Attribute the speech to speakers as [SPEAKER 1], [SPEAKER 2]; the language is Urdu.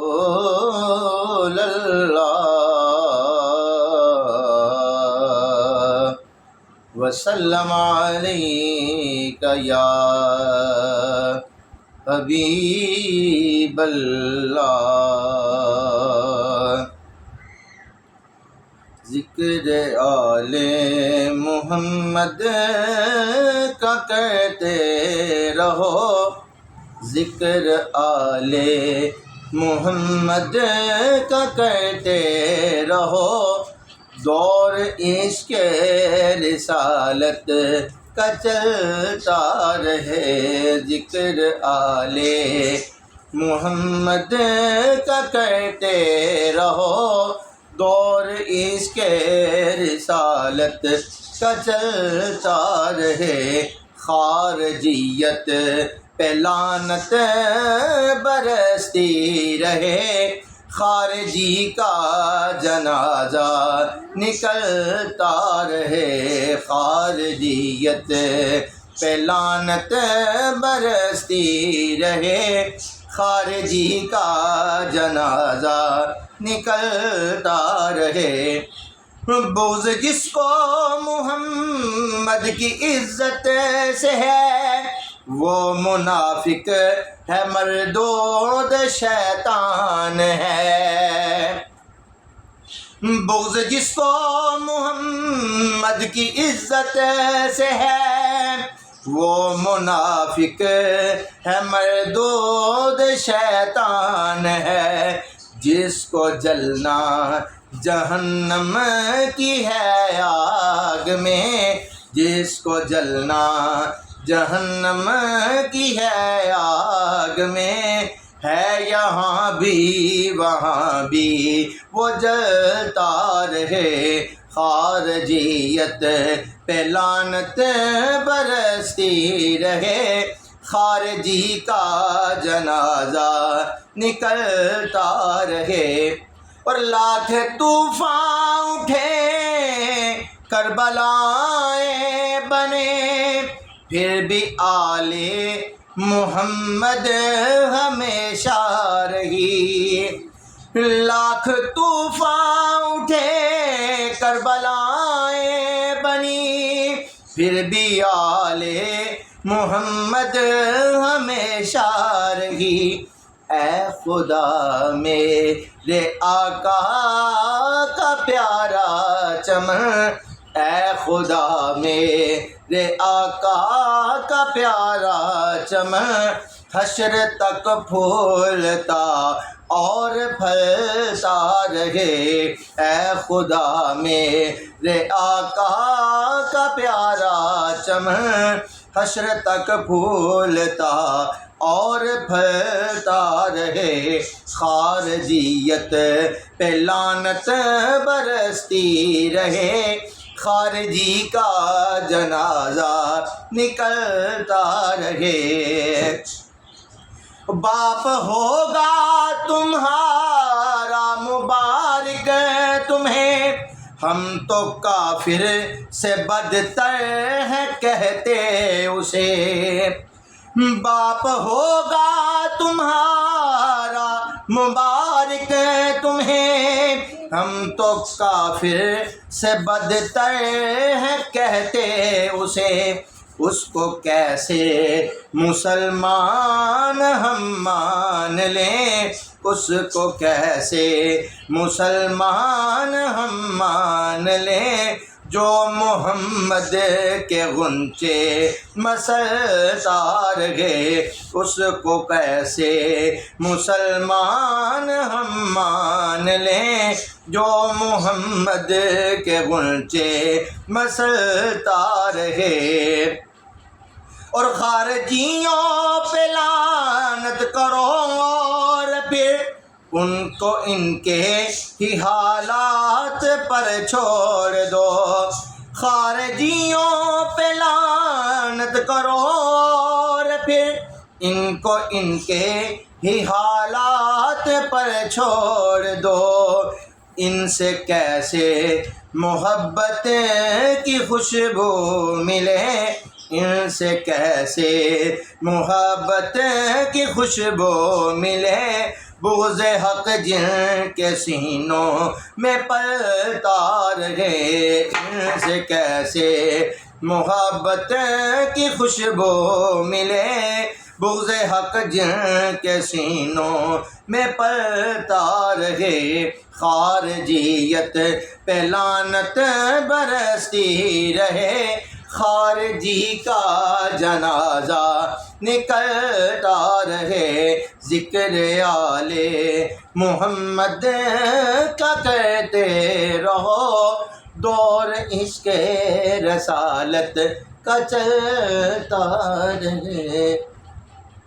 [SPEAKER 1] رسول اللہ وسلم علیک یا حبیب اللہ۔ ذکر آل محمد کا کرتے رہو، ذکر آل محمد کا کرتے رہو، دور عشق رسالت کا چلتا رہے۔ ذکر آل محمد کا کرتے رہو، دور عشق رسالت کا چلتا رہے۔ خارجیت پہ لعنت برستی رہے، خارجی کا جنازہ نکلتا رہے۔ خارجیت پہ لعنت برستی رہے، خارجی کا جنازہ نکلتا رہے۔ بغض جس کو محمد کی عزت سے ہے، وہ منافق ہے، مردود شیطان ہے۔ بغض جس کو محمد کی عزت سے ہے، وہ منافق ہے، مردود شیطان ہے۔ جس کو جلنا جہنم کی ہے آگ میں، جس کو جلنا جہنم کی ہے آگ میں، ہے یہاں بھی وہاں بھی وہ جلتا رہے۔ خارجیت پہ لعنت برستی رہے، خارجی کا جنازہ نکلتا رہے۔ اور لاکھ طوفان اٹھے، کربلائیں بنے، پھر بھی آل محمد ہمیشہ رہی۔ لاکھ طوفان اٹھے، کربلائیں بنی، پھر بھی آل محمد ہمیشہ رہی۔ اے خدا میرے آقا کا پیارا چمن، اے خدا میرے آقا کا پیارا چمن، حشر تک پھولتا اور پھلتا رہے۔ اے خدا میرے آقا کا پیارا چمن، حشر تک پھولتا اور پھلتا رہے۔ خارجیت پہ لعنت برستی رہے، خارجی کا جنازہ نکلتا رہے۔ باپ ہوگا تمہارا مبارک تمہیں، ہم تو کافر سے بدتر ہیں کہتے اسے۔ باپ ہوگا تمہارا مبارک تمہیں، ہم تو کافر سے بدتر ہیں کہتے اسے۔ اس کو کیسے مسلمان ہم مان لیں، اس کو کیسے مسلمان ہم مان لیں، جو محمد کے غنچے مسلتا رہے۔ اس کو کیسے مسلمان ہم مان لیں، جو محمد کے غنچے مسلتا رہے۔ اور خارجیوں پہ لعنت کرو، اور پھر ان کو ان کے ہی حالات پر چھوڑ دو۔ خارجیوں پہ لعنت کرو، اور پھر ان کو ان کے ہی حالات پر چھوڑ دو۔ ان سے کیسے محبت کی خوشبو ملے، ان سے کیسے محبت کی خوشبو ملے، بغض حق جن کے سینوں میں پلتا رہے، ان سے کیسے محبت کی خوشبو ملے، بغض حق جن کے سینوں میں پلتا رہے، خارجیت پہ لعنت برستی رہے، خارجی کا جنازہ نکلتا رہے، ذکر آل محمد کا کرتے رہو، دور عشق رسالت کا چلتا رہے۔